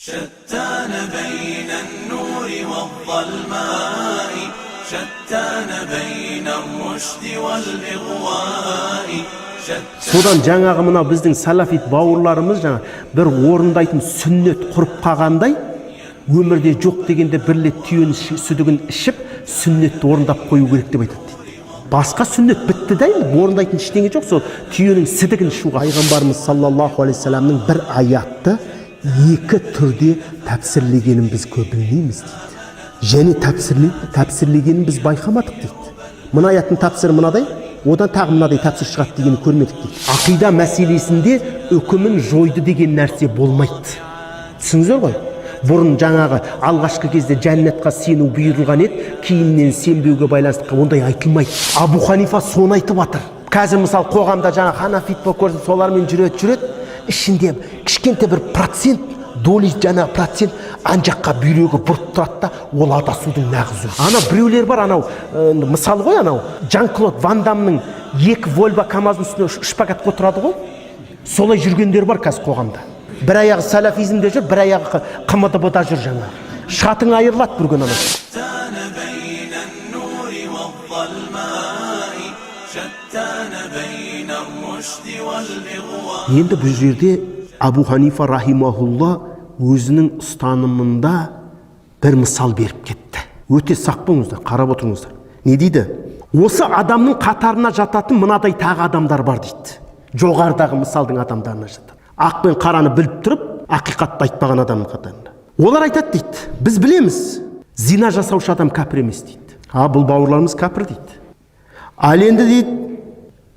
شتان بين النور والظلماء شتان بين الرشد والإغواء. Содан жаңағы мына біздің салафит бауырларымыз жаңа бір орындайтын сүннет құрып қалғандай, өмірде жоқ дегенде бір рет түйенің сүдігін ішіп, сүннетті орындап қою керек деп айтады дейді. Басқа сүннет бітті де, орындайтын ештеңе жоқ, сол түйенің сүдігін ішуға. Пайғамбарымыз саллаллаху алейхи вассаламның бір аятты екі түрде тәпсірлегенін біз көп білмейміз дейді. Және тәпсірлегенін біз байқамадық дейді. Мына аяттың тәпсірі мынадай, одан тағы мынадай тәпсір шығады дегенін көрмедік дейді. Ақида мәселесінде үкімін жойды деген нәрсе болмайды. Түсіңіздер ғой? Бұрын жаңағы алғашқы кезде жәннатқа сену бұйырылған еді, кейіннен сенбеуге байланысты ондай айтылмайды. Абу Ханифа соны айтып жатыр. Қазір мысалы қоғамда жаңа ханафит болып көрсін, солармен жүреді, ішінде кішкентай бір процент, доли жаңа процент ан жаққа бүйрегі бұрып тұрады да, ол адасудың нағыз өзі. Ана біреулер бар, анау мысал ғой, анау Жан-Клод Ван Дамның 2 Volvo КамАЗдың үстіне шпагатқа отырады ғой. Солай жүргендер бар қазір қоғамда. Бір аяғы салафизмде жүр, бір аяғы КМДБ-да жүр жаңа. Шатың айырылады бір күн ана. Енді бұл жерде Абу Ханифа рахимахулла өзінің ұстанымында бір мысал беріп кетті. Өте сақ болыңыздар, қарап отырыңыздар. Не дейді? Осы адамның қатарына жататын мынадай тағы адамдар бар дейді. Жоғарыдағы мысалдың адамдарына жатады. Ақ пен қараны біліп тұрып, ақиқатты айтпаған адамның қатарында. Олар айтады дейді, біз білеміз, зина жасаушы адам кәпір емес дейді. Бұл бауырларымыз кәпір дейді. Ал енді дейді,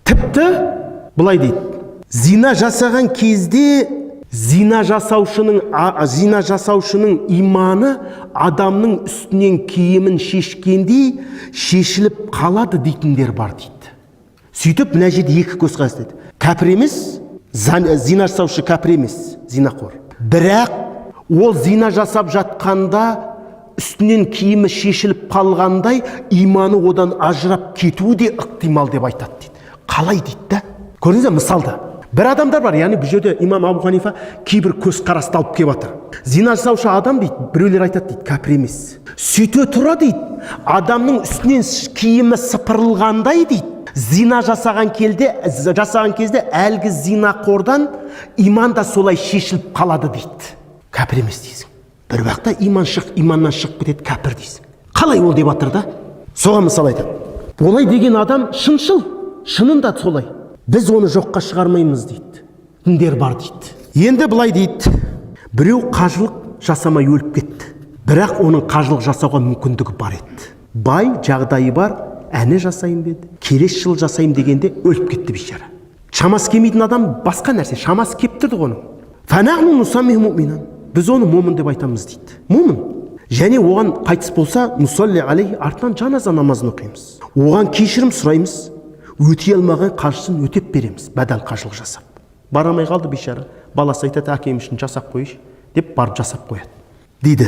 тіпті былай дейді, зина жасаған кезде зина жасаушының иманы адамның үстінен киімін шешкендей шешіліп қалады дейтіндер бар дейді. Сөйтіп мына жерде екі көзқарас дейді. Кәпір емес, зина жасаушы кәпір емес, зинақор. Бірақ ол зина жасап жатқанда үстінен киімі шешіліп қалғандай иманы одан ажырап кетуі де ықтимал деп айтады дейді. Қалай дейді да? Көрдіңіз бе мысалда? Бір адамдар бар, яғни бұл жерде имам Абу Ханифа кейбір көзқарасты алып келіп жатыр. Зина жасаушы адам дейді, біреулер айтады дейді, кәпір емес. Сөйте тұра дейді, адамның үстінен киімі сыпырылғандай дейді. Зина жасаған кезде әлгі зинақордан иман да солай шешіліп қалады дейді. Кәпір емес дейсің. Бір уақытта иманнан шығып кетеді, кәпір дейсің. Қалай ол деп жатыр да? Соған мысал айтады. Олай деген адам шыншыл, шынында солай. Біз оны жоққа шығармаймыз дейді. Діндер бар дейді. Енді былай дейді, біреу қажылық жасамай өліп кетті. Бірақ оның қажылық жасауға мүмкіндігі бар еді. Бай, жағдайы бар, әне жасайым деді. Келесі жыл жасайым дегенде өліп кетті бейшара. Шамасы келмейтін адам басқа нәрсе, шамасы кеп тұрды оның. Фанахну нусаммиху муъминан. Біз оны момын деп айтамыз дейді. Момын. Және оған қайтыс болса, нусалли алейхи, артынан жаназа намазын оқимыз. Оған кешірім сұраймыз. Өтей алмаған қаржысын өтеп береміз, бәдәл қажылық жасап. Барамай қалды бейшара. Баласы айтады, әкем үшін жасап қойшы деп барып жасап қояды. Дейді.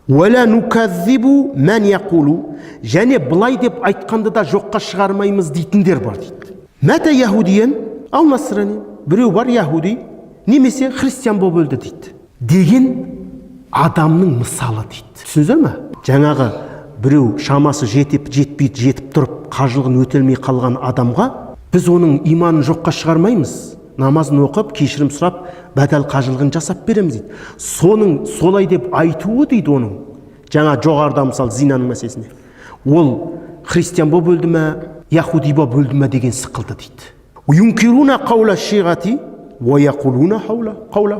Уәлә нуказзибу мән яқулу. Және былай деп айтқанды да жоққа шығармаймыз дейтіндер бар дейді. Мәтә яһудиен ау насрани. Біреу бар яһуди, немесе христиан болып өлді дейді. Деген адамның мысалы дейді. Түсіндіңіздер ме? Жаңағы біреу шамасы жетіп тұрып қажылығын өтелмей қалған адамға біз оның иманын жоққа шығармаймыз. Намазын оқып, кешірім сұрап, бәдәл қажылығын жасап береміз дейді. Соның солай деп айтуы дейді оның. Жаңа жоғарыда мысалы зинаның мәселесінде. Ол христиан болып өлді ме, яһуди болып өлді ме деген сықылды дейді. Юнкируна қаула шиғати ва яқулуна қаула.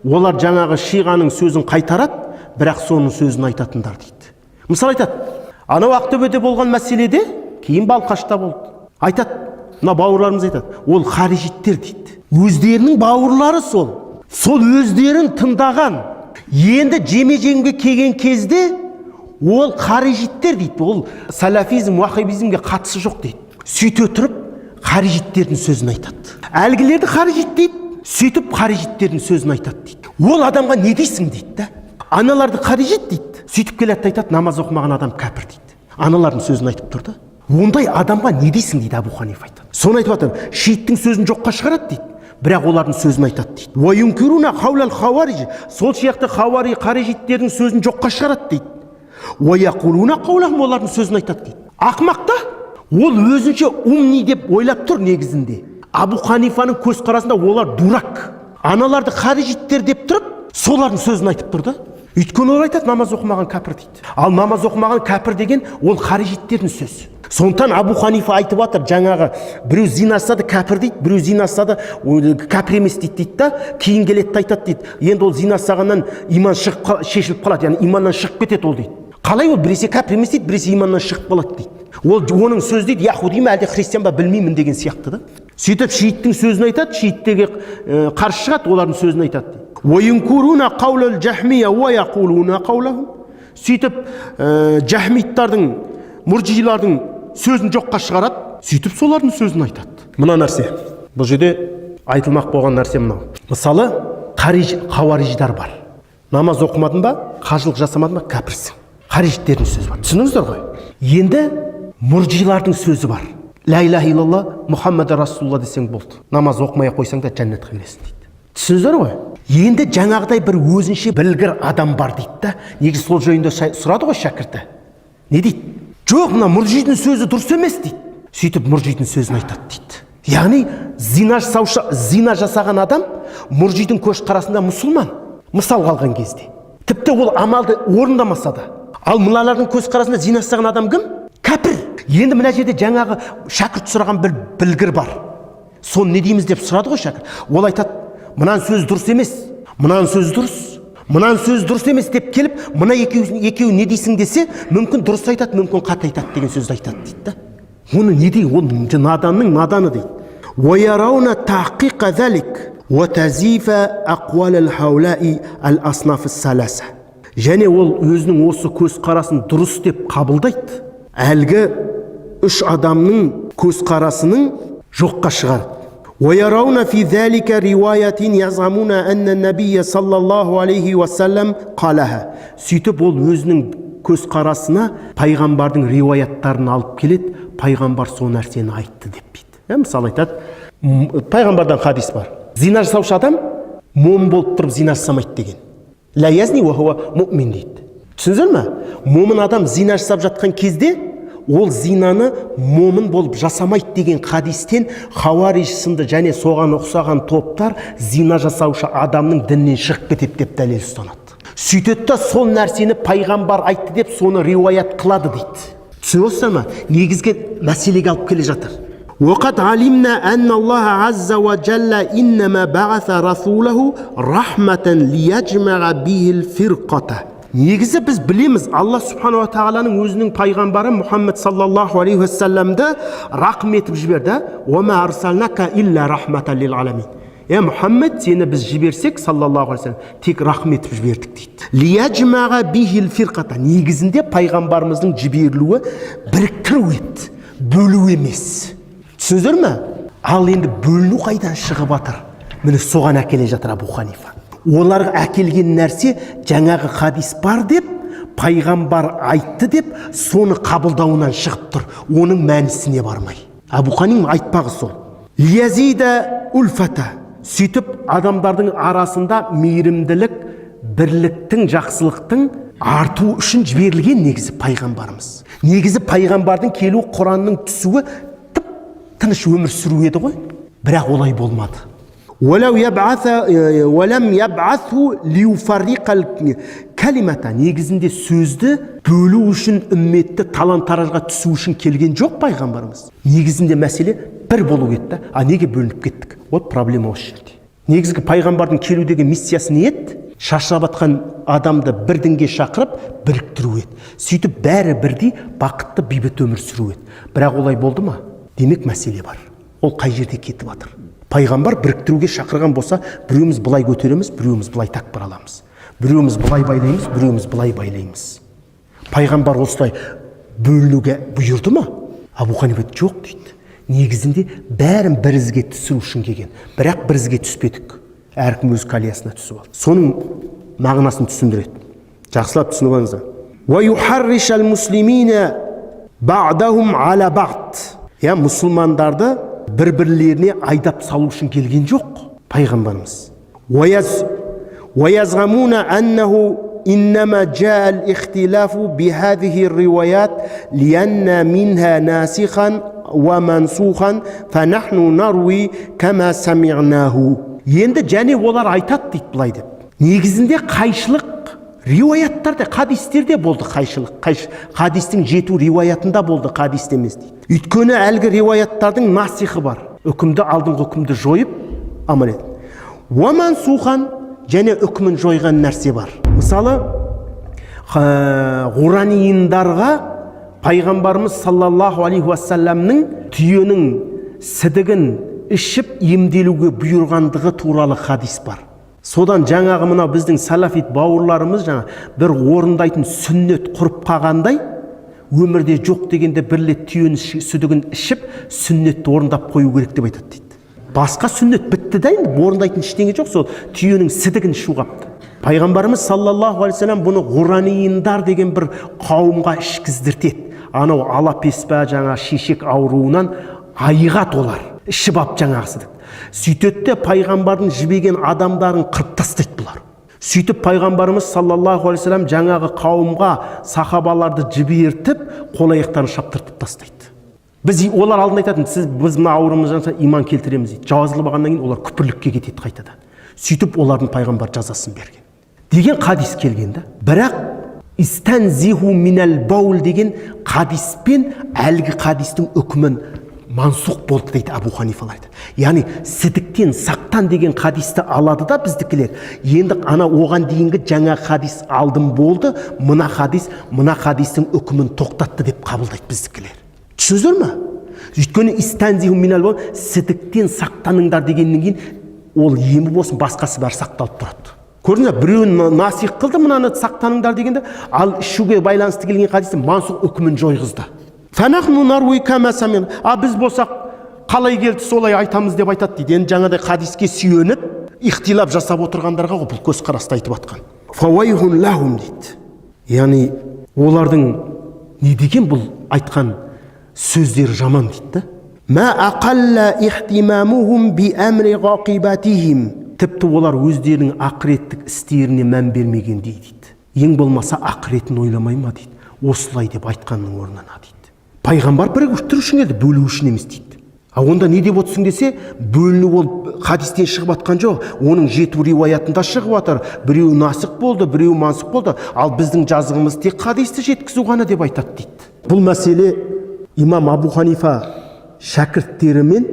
Олар жаңағы шиғаның сөзін қайтарады, бірақ соның сөзін айтатындар дейді. Мысал айтады, анау Ақтөбеде болған мәселеде кейін Балқашта болды. Айтады, мына бауырларымыз айтады, ол харижиттер дейді. Өздерінің бауырлары сол. Сол өздерін тыңдаған. Енді жеме-жемге келген кезде ол харижиттер дейді. Ол салафизм, уахабизмге қатысы жоқ дейді. Сөйте тұрып, харижиттердің сөзін айтады. Әлгілерді харижит дейді, сөйтіп харижиттердің сөзін айтады дейді. Ол адамға не дейсің дейді да? Аналарды харижит дейді. Сөйтіп келеді айтады, намаз оқымаған адам кәпір дейді. Аналардың сөзін айтып тұрды. Ондай адамға не дейсің дейді Абу Ханифа айтады. Соны айтып жатыр, шииттің сөзін жоққа шығарады дейді. бірақ олардың сөзін айтады дейді. Уайюнкируна қаулал хауариж, сол сияқты хауари қарижиттердің сөзін жоққа шығарады дейді. Уаяқулуна қаулахум, олардың сөзін айтады дейді. Ақымақ та, ол өзінше умни деп ойлап тұр негізінде. Абу Ханифаның көзқарасында олар дурак. Аналарды қарижиттер деп тұрып, солардың сөзін айтып тұрды. Өйткені ол айтады, намаз оқымаған кәпір дейді. Ал намаз оқымаған кәпір деген ол қарижиттердің сөзі. Сондықтан Абу Ханифа айтып жатыр, жаңағы біреу зинасады кәпір дейді, біреу зинасады кәпір емес дейді да, кейін келеді айтады дейді. Енді ол зинасағаннан иман шешіліп қалады, яғни иманнан шығып кетеді ол дейді. Қалай ол? Біресе кәпір емес дейді, біресе иманнан шығып қалады дейді. Ол оның сөзі дейді, яхуди ма әлде христиан ба білмеймін деген сияқты да. Сөйтіп шииттің сөзін айтады, шииттерге қарсы шығады, олардың сөзін айтады дейді. Уайюнкируна қаулал жахмия уаяқулуна қаулахум. Сөйтіп жахмиттардың, мурджилардың сөзін жоққа шығарады, сөйтіп солардың сөзін айтады. Мына нәрсе, бұл жерде айтылмақ болған нәрсе мынау. Мысалы, хауариждар бар. Намаз оқымадың ба, қажылық жасамадың ба, кәпірсің. Қарижиттердің сөзі бар. Түсініңіздер ғой? Енді мурджилардың сөзі бар. Ла иляха иллалла Мұхаммад Расулулла десең болды. Намаз оқымай қойсаң да жәннатқа кіресің дейді. Түсініңіздер ғой? Енді жаңағыдай бір өзінше білгір адам бар дейді да. Негізі сол жайында сұрады ғой шәкірті. Не дейді? Жоқ, мына муржидің сөзі дұрыс емес дейді. Сөйтіп муржидің сөзін айтады дейді. Яғни зина жасаған адам муржидің көзқарасында мұсылман. Мысал қалған кезде. Тіпті ол амалды орындамаса да. Ал мыналардың көзқарасында зина жасаған адам кім? Кәпір. Енді мына жерде жаңағы шәкірт сұраған бір білгір бар. Соны не дейміз деп сұрады ғой шәкірт. Ол айтады, мынаның сөзі дұрыс емес, мынаның сөзі дұрыс. Мынаның сөзі дұрыс емес деп келіп, мына екеуі не дейсің десе, мүмкін дұрыс айтады, мүмкін қате айтады деген сөзді айтады дейді да. Оны не дейді? Ол наданның наданы дейді. Уайарауна тахқиқа залик ва тазифа ақуалал хаулаи ал аснаф саласа. Және ол өзінің осы көзқарасын дұрыс деп қабылдайды. Әлгі үш адамның көзқарасының жоққа шығарады. ويرون في ذلك رواية يزعمون أن النبي صلى الله عليه وسلم قالها. Сөйтіп ол өзінің көзқарасына пайғамбардың риуаяттарын алып келеді, пайғамбар сол нәрсені айтты деп дейді. Мысалы айтады, пайғамбардан хадис бар. Зина жасаушы адам момын болып тұрып зина жасамайды деген. Ла язни ва хуа муъмин дейді. Түсіндіңіздер ме? Момын адам зина жасап жатқан кезде ол зинаны момын болып жасамайды деген хадистен хауариж сынды және соған ұқсаған топтар зина жасаушы адамның діннен шығып кетеді деп дәлел ұстанады. Сөйтеді да сол нәрсені пайғамбар айтты деп соны риуаят қылады дейді. Түсініп отырсыздар ма? Негізгі мәселеге алып келе жатыр. وقد علمنا أن الله عز وجل إنما بعث رسوله رحمة ليجمع به الفرقة. Негізі біз білеміз, Алла Субхану ва Тағаланың өзінің пайғамбары Мұхаммед саллаллаху алейхи уассаламды рақым етіп жіберді. Уама арсалнака илля рахматан лил аламин. Мұхаммед, сені біз жіберсек, саллаллаху алейхи уассалам, тек рақым етіп жібердік дейді. Лияджмаға бихил фирқата. Негізінде пайғамбарымыздың жіберілуі біріктіру еді, бөлу емес. Түсіндіңіздер ме? Ал енді бөліну қайдан шығып жатыр? Міне соған әкеле жатыр Абу Ханифа. Оларға әкелген нәрсе жаңағы хадис бар деп, пайғамбар айтты деп, соны қабылдауынан шығып тұр. Оның мәнісіне бармай. Абу Ханифа айтпағы сол. Лиязида ульфата. Сөйтіп адамдардың арасында мейірімділік, бірліктің, жақсылықтың арту үшін жіберілген негізі пайғамбарымыз. Негізі пайғамбардың келу, Құранның түсуі тыныш өмір сүру еді ғой. Бірақ олай болмады. ولم يبعثه ليفرق الكلمة. Негізінде сөзді бөлу үшін, үмметті талан-таражға түсу үшін келген жоқ пайғамбарымыз. Негізінде мәселе бір болу еді, неге бөлініп кеттік? Вот проблема осы жерде. Негізгі пайғамбардың келудегі миссиясы не еді? Шашырап атқан адамды бір дінге шақырып, біріктіру еді. Сөйтіп бәрі бірдей бақытты бейбіт өмір сүру еді. Бірақ олай болды ма? Демек мәселе бар. Ол қай жерде кетіп жатыр? Пайғамбар біріктіруге шақырған болса, біреуміз былай көтереміз, біреуміз былай тәкбір аламыз. Біреуміз былай байлаймыз, біреуміз былай байлаймыз. Пайғамбар осылай бөлінуге бұйырды ма? Абу Ханифа жоқ дейді. Негізінде бәрін бір ізге түсіру үшін келген. Бірақ бір ізге түспедік. Әркім өз колеясына түсіп алды. Соның мағынасын түсіндіреді. Жақсылап түсініп алыңыздар. Ва юхарришал муслимина бa'дахум ала бa'д. Мұсылмандарды бір-бірлеріне айдап салу үшін келген жоқ. пайғамбарымыз. ويزعمون أنه إنما جاء الاختلاف بهذه الروايات لأن منها ناسخا ومنسوخا فنحن نروي كما سمعناه. Енді және олар айтады дейді былай деп. Негізінде қайшылық риуаяттарда, хадистерде болды қайшылық. Хадистің жету риуаятында болды, хадисте емес дейді. Өйткені әлгі риуаяттардың насихы бар. Үкімді алдыңғы үкімді жойып аман ет. Уамансухан және үкімін жойған нәрсе бар. Мысалы, ғуранииндарға пайғамбарымыз саллаллаху алейхи уассаламның түйенің сідігін ішіп емделуге бұйырғандығы туралы хадис бар. Содан жаңағы мына біздің салафит бауырларымыз бір орындайтын сүннет құрып қалғандай, өмірде жоқ дегенде бір рет түйенің сүдігін ішіп, сүннетті орындап қою керек деп айтады дейді. Басқа сүннет бітті да, енді орындайтын ештеңе жоқ, сол түйенің сідігін ішу қапты. Пайғамбарымыз саллаллаху алейхи вассалам бұны ғуранииндар деген бір қауымға ішкіздіртеді. Анау алапеспа шешек ауруынан айығат олар, ішіп ап жаңағысыдық. Сөйтетті пайғамбардың жібеген адамдарын қырып тастайды бұлар. Сөйтіп пайғамбарымыз саллаллаху алейхи вассалам жаңағы қауымға сахабаларды жібертіп, қол аяқтарын шаптыртып тастайды. Біз олар алдында айтатын, біз мына ауырымыз жанса иман келтіреміз дейді. Жазылып алғаннан кейін олар күпірлікке кетеді қайтадан. Сөйтіп олардың пайғамбар жазасын берген деген хадис келген да. Бірақ истанзиху минал баул деген хадиспен әлгі хадистің үкімін мансух болды дейді Абу Ханифалар айтады. Яғни сідіктен сақтан деген хадисті алады да біздікілер. Енді ана оған дейінгі жаңа хадис алдым болды, мына хадистің үкімін тоқтатты деп қабылдайды біздікілер. Түсініздер ме? Өйткені истанзиху минал баул, сідіктен сақтаныңдар дегеннен кейін ол емі болсын, басқасы бәрі сақталып тұрады. Көрдіңіз, біреуін насих қылды, мынаны сақтаныңдар дегенде, ал ішуге байланысты келген хадисті мансух үкімін жойғызды. Біз болсақ қалай келді солай айтамыз деп айтады дейді. Енді жаңадай хадиске сүйеніп, ихтилап жасап отырғандарға бұл көзқарасты айтып атқан. Фауайхун лахум дейді. Яғни олардың не деген бұл айтқан сөздері жаман дейді. Ма ақалла ихтимамухум би амри ғақибатихим. Тіпті олар өздерінің ақыреттік істеріне мән бермеген дейді. Ең болмаса ақыретін ойламай ма дейді. Осылай деп айтқанның орнына дейді. Пайғамбар біріктіру үшін еді, бөлу үшін емес дейді. Онда не деп отырсың десе, бөліну ол хадистен шығып атқан жоқ. Оның жету риуаятында шығып атыр. Біреу насық болды, біреу мансық болды. Ал біздің жазығымыз тек хадисті жеткізу ғана деп айтады дейді. Бұл мәселе имам Абу Ханифа шәкірттері мен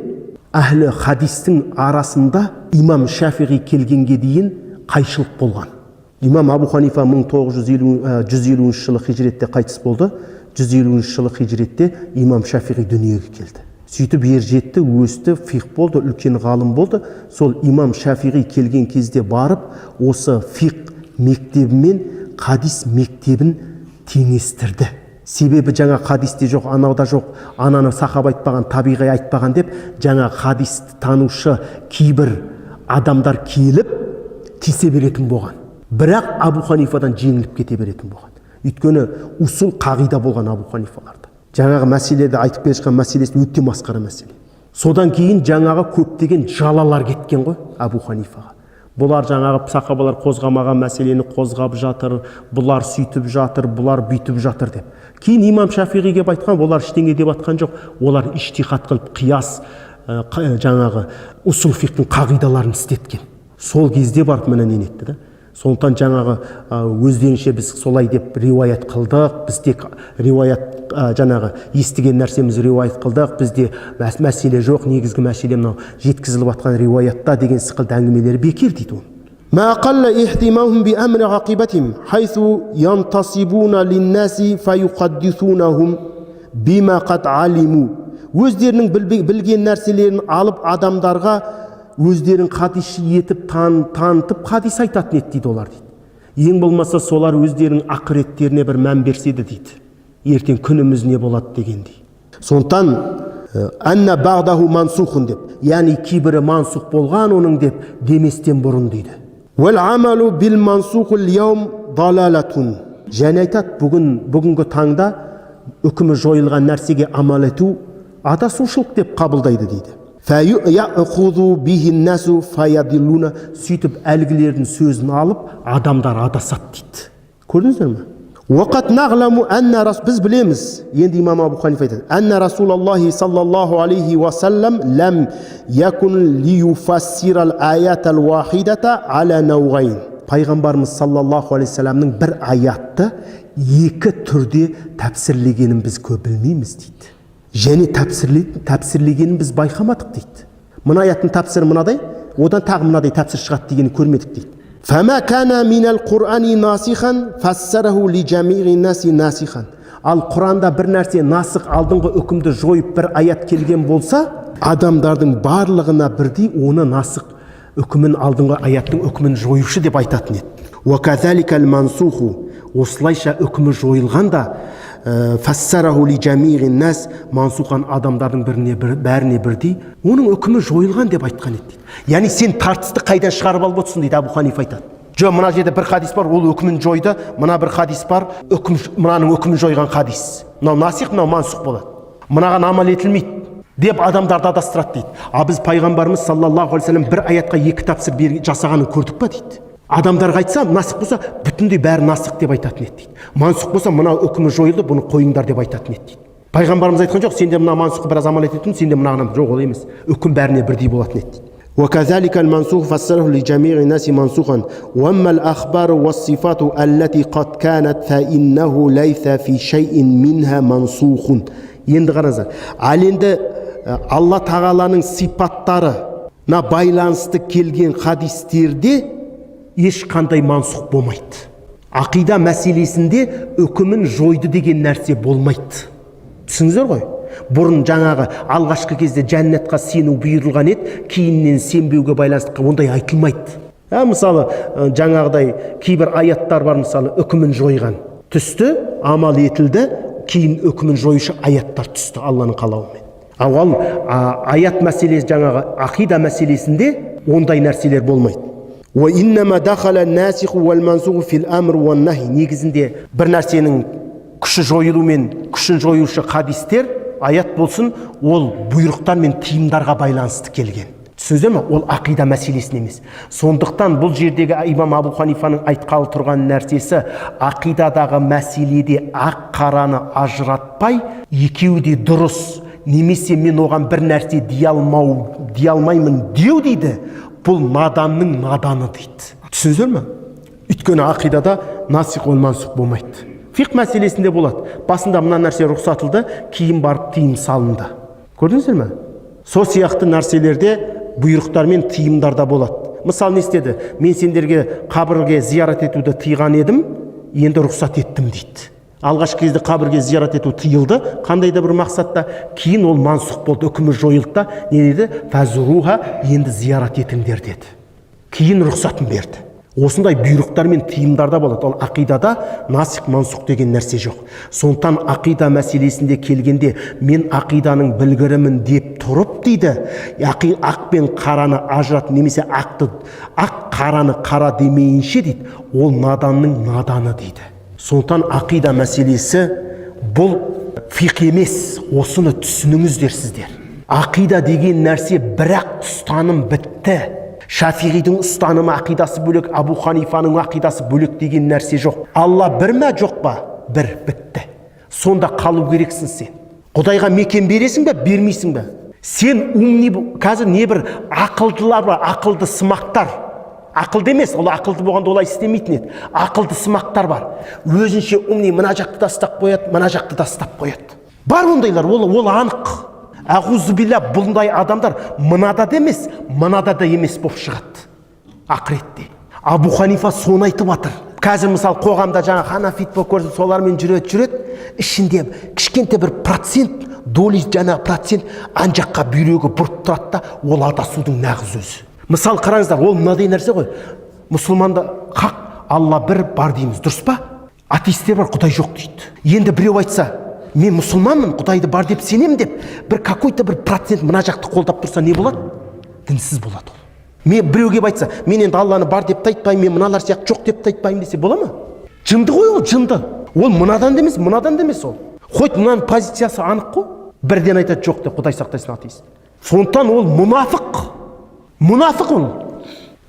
әхлі хадистің арасында имам Шафиғи келгенге дейін қайшылық болған. Имам Абу Ханифа 150 жылы хижретте қайтыс болды. 150 жылы хижретте имам Шафиғи дүниеге келді. Сөйтіп ер жетті, өсті, фиқ болды, үлкен ғалым болды. Сол имам Шафиғи келген кезде барып, осы фиқ мектебі мен хадис мектебін теңестірді. Себебі жаңа хадисте жоқ, анауда жоқ, ананы сахаба айтпаған, табиғи айтпаған деп, жаңа хадисті танушы кейбір адамдар келіп тисе беретін болған. Бірақ Абу Ханифадан жеңіліп кете беретін болған. Өйткені усул қағида болған Абу Ханифаларда. Жаңағы мәселеде айтып келе жатқан мәселесі өте масқара мәселе. Содан кейін жаңағы көптеген жалалар кеткен ғой Абу Ханифаға. Бұлар жаңағы сахабалар қозғамаған мәселені қозғап жатыр, бұлар сөйтіп жатыр, бұлар бүйтіп жатыр деп. Кейін имам Шафиғиге айтқан, олар ештеңе деп атқан жоқ. Олар иштихад қылып қияс жаңағы усул фиқтің қағидаларын істеткен. Сол кезде барып міне не етті да. Сондықтан жаңағы өздерінше біз солай деп риуаят қылдық, біз тек риуаят жаңағы естіген нәрсеміз риуаят қылдық, бізде мәселе жоқ, негізгі мәселе мынау жеткізіліп атқан риуаятта деген сықылды әңгімелері бекер дейді ол. Ма ақалла ихтимахум би амри ғақибатим хайсу янтасибуна линнаси фаюқаддисунахум бима қад алиму. Өздерінің білген нәрселерін алып адамдарға өздерін хадисші етіп танытып хадис айтатын еді дейді олар дейді. Ең болмаса солар өздерінің ақыреттеріне бір мән берседі дейді. Ертең күніміз не болады дегендей. Сондықтан анна бағдаху мансухун деп, яғни кейбірі мансух болған оның деп деместен бұрын дейді. Уәл амалу бил мансухул яум далалатун. Және айтады, бүгінгі таңда үкімі жойылған нәрсеге амал ету адасушылық деп қабылдайды дейді. сөйтіп әлгілердің сөзін алып адамдар адасады дейді. Көрдіңіздер ме? Біз білеміз, енді имам Абу Ханифа айтады, әнна Расулаллахи саллаллаху алейхи вассалам ләм якун лиюфассирал аятал вахидата аля науғайын. Пайғамбарымыз саллаллаху алейхи вассаламның бір аятты екі түрде тәпсірлегенін біз көп білмейміз дейді. Және тәпсірлегенін біз байқамадық дейді. Мына аяттың тәпсірі мынадай, одан тағы мынадай тәпсір шығады дегенін көрмедік дейді. فَمَا كَانَ مِنَ الْقُرْآنِ نَاسِخًا فَسَّرَهُ لِجَمِيعِ النَّاسِ نَاسِخًا. Ал Құранда бір нәрсе насық алдыңғы үкімді жойып бір аят келген болса, адамдардың барлығына бірдей оны насық үкімін алдыңғы аяттың үкімін жойушы деп айтатын еді. وَكَذَلِكَ الْمَنْسُخُ. Осылайша үкімі жойылғанда фассараху ли жамиғин нас, мансухан адамдардың бәріне бірдей оның үкімі жойылған деп айтқан еді. Яғни сен тартысты қайдан шығарып алып отырсың дейді Абу Ханифа айтады. Жоқ, мына жерде бір хадис бар, ол үкімін жойды, мына бір хадис бар, мынаның үкімін жойған хадис. Мынау насих, мынау мансух болады. Мынаған амал етілмейді деп адамдарды адастырады дейді. А біз пайғамбарымыз саллаллаху алейхи вассалам бір аятқа екі тәпсір жасағанын көрдік па дейді. Адамдарға айтса, насық болса, бүтіндей бәрі насық деп айтатын еді дейді. Мансух болса, мына үкімі жойылды, бұны қойыңдар деп айтатын еді дейді. Пайғамбарымыз айтқан жоқ, сенде мына мансухқа біраз амал ететін, сенде мынаған жоқ, ол емес. Үкім бәріне бірдей болатын еді дейді. وكذلك المنسوخ فسره لجميع الناس منسوخا واما الاخبار والصفات التي قد كانت فانه ليس في شيء منها منسوخ. Енді қараңыздар, ал енді Алла тағаланың сипаттарына байланысты келген хадистерде ешқандай мансух болмайды. Ақида мәселесінде үкімін жойды деген нәрсе болмайды. Түсіңіздер ғой? Бұрын жаңағы алғашқы кезде жәннатқа сену бұйырылған еді, кейіннен сенбеуге байланысты ондай айтылмайды. Мысалы, жаңағыдай кейбір аяттар бар, мысалы, үкімін жойған түсті, амал етілді, кейін үкімін жойушы аяттар түсті Алланың қалауымен. Ал аят мәселесі жаңағы ақида мәселесінде ондай нәрселер болмайды. Негізінде бір нәрсенің күші жойылу мен күшін жоюшы хадистер аят болсын, ол бұйрықтар мен тыйымдарға байланысты келген. Түсініңіздер ме? Ол ақида мәселесін емес. Сондықтан бұл жердегі имам Абу Ханифаның айтқалы тұрған нәрсесі ақидадағы мәселеде ақ қараны ажыратпай, екеуі де дұрыс, немесе мен оған бір нәрсе дей алмаймын деу дейді. Бұл наданның наданы дейді. Түсініңіздер ме? Өйткені ақидада насих ол мансух болмайды. Фиқ мәселесінде болады. Басында мына нәрсе рұқсатылды, кейін барып тыйым салынды. Көрдіңіздер ме? Сол сияқты нәрселерде бұйрықтар мен тыйымдарда болады. Мысал не істеді? Мен сендерге қабірге зиярат етуді тыйған едім, енді рұқсат еттім дейді. Алғашқы кезде қабірге зиярат ету тыйылды, қандай да бір мақсатта, кейін ол мансух болды, үкімі жойылды да, не деді? Фазуруха, енді зиярат етіңдер деді. Кейін рұқсатын берді. Осындай бұйрықтар мен тыйымдарда болады. Ол ақидада насих мансух деген нәрсе жоқ. Сондықтан ақида мәселесінде келгенде мен ақиданың білгірімін деп тұрып дейді, ақ пен қараны ажырат, немесе ақ қараны қара демейінше дейді, ол наданның наданы дейді. Сондықтан ақида мәселесі бұл фиқ емес, осыны түсініңіздер сіздер. Ақида деген нәрсе бірақ ұстаным бітті. Шафиғидің ұстанымы ақидасы бөлек, Абу Ханифаның ақидасы бөлек деген нәрсе жоқ. Алла бір ме жоқ па? Бір, бітті. Сонда қалу керексің сен. Құдайға мекен бересің бе, бермейсің бе? Сен қазір не бір ақылдылар бар, ақылды сымақтар. Ақылды емес, ол ақылды болғанда олай істемейтін еді. Ақылды сымақтар бар. Өзінше мына жақты да ұстап қояды, мына жақты да ұстап қояды. Бар ондайлар, ол анық. Ағузубилля, бұндай адамдар мынада да емес, мынада да емес болып шығады ақыретте. Абу Ханифа соны айтып жатыр. Қазір мысалы қоғамда жаңа ханафит болып көрсін, солармен жүреді, ішінде кішкентай бір процент, доли жаңа процент ан жаққа бүйрегі бұрып тұрады да, ол адасудың нағыз өзі. Мысалы қараңыздар, ол мынадай нәрсе ғой. Мұсылманда хақ, Алла бір бар дейміз, дұрыс па? Атеистер бар, Құдай жоқ дейді. Енді біреу айтса, мен мұсылманмын, Құдайды бар деп сенем деп, бір какой-то бір процент мына жақты қолдап тұрса не болады? Дінсіз болады ол. Мен біреуге айтса, мен енді Алланы бар деп айтпаймын, мен мыналар сияқты жоқ деп айтпаймын десе бола ма? Жынды ғой ол, жынды. Ол мынадан да емес, мынадан да емес ол. Қойт, мынаның позициясы анық қой. Бірден айтады жоқ деп, Құдай сақтасын атеист. Сондықтан ол мұнафық ол.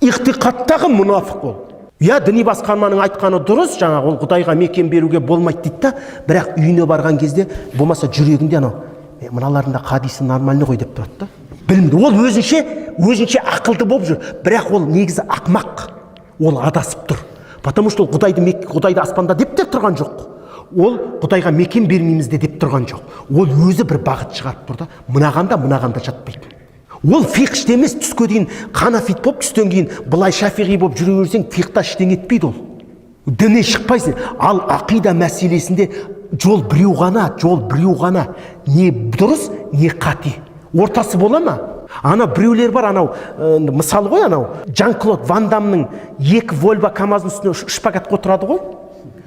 Иқтиқаттағы мұнафық ол. Діни басқарманың айтқаны дұрыс, жаңағы ол Құдайға мекен беруге болмайды дейді да, бірақ үйіне барған кезде болмаса жүрегінде мыналардың да хадисі нормальный ғой деп тұрады да. Білімді. Ол өзінше ақылды болып жүр, бірақ ол негізі ақмақ. Ол адасып тұр. Потому что Құдайды аспанда деп тұрған жоқ. Ол Құдайға мекен бермейміз деп тұрған жоқ. Ол өзі бір бағыт шығарып тұр да, мынағанда жатпайды. Ол фиқште емес, түске дейін ханафит болып, түстен кейін былай шафиғи болып жүре берсең, фиқта ештеңе етпейді ол. Діннен шықпайсың. Ал ақида мәселесінде жол біреу ғана. Не дұрыс, не қате. Ортасы бола ма? Біреулер бар, мысалы ғой, Жан-Клод Ван Дамның 2 Volvo КамАЗдың үстіне шпагат отырады ғой.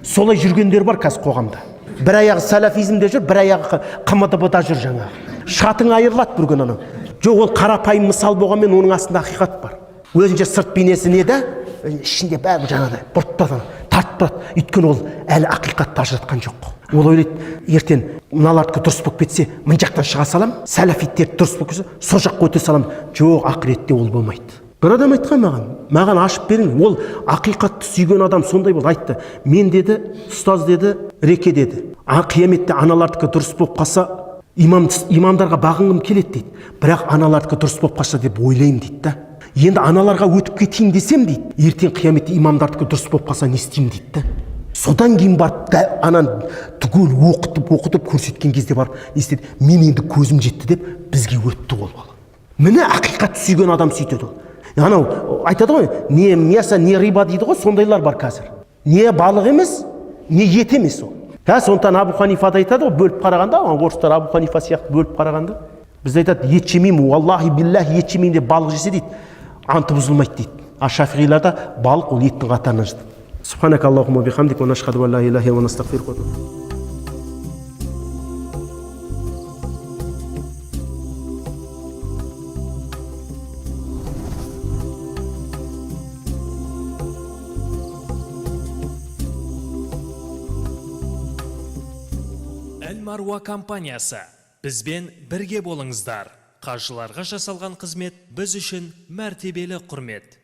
Солай жүргендер бар қазір қоғамда. Бір аяғы салафизмде жүр, бір аяғы КМДБ-да жүр жаңағы. Шатың айырылады бір күн Жоқ, ол қарапайым мысал болғанмен оның астында ақиқат бар. Өзінше сырт бейнесі не да? Ішінде бәрі жаңағыдай бұрттадан тартып тұрады. Өйткені ол әлі ақиқатты ажыратқан жоқ. Ол ойлайды, ертең мыналардікі дұрыс болып кетсе, мына жақтан шыға салам, сәләфиттерді дұрыс болып кетсе, сол жаққа өте салам. Жоқ, ақиретте ол болмайды. Бір адам айтқан маған ашып беріңіз. Ол ақиқатты сүйген адам сондай болды, айтты. Мен деді, ұстаз деді, Реке деді. Қияметте аналардікі дұрыс болып қалса, имамдарға бағынғым келеді дейді. Бірақ аналардікі дұрыс болып қалса деп ойлаймын дейді да. Енді аналарға өтіп кетейін десем дейді. Ертең қияметте имамдардікі дұрыс болып қалса не істеймін дейді да. Содан кейін барып түгел оқытып көрсеткен кезде барып не істеді? Мен енді көзім жетті деп бізге өтті ол бала. Міне ақиқат сүйген адам сөйтеді ол. Айтады ғой, не мясо, не риба дейді ғой, сондайлар бар қазір. Не балық емес, не ет емес ол. Сондықтан Абу Ханифа айтады ғой, бөліп қарағанда, орыстар Абу Ханифа сияқты бөліп қарағанда, біз айтады, ет жемеймін, уаллахи биллахи ет жемеймін деп балық жесе дейді, анты бұзылмайды дейді. Шафиғиларда балық ол еттің қатарына жатады. Субханак Аллахумма бихамдик ва нашхаду ан ла илаха илля ва настағфирука. Әл-Маруа компаниясы. Бізбен бірге болыңыздар. Қажыларға жасалған қызмет біз үшін мәртебелі құрмет.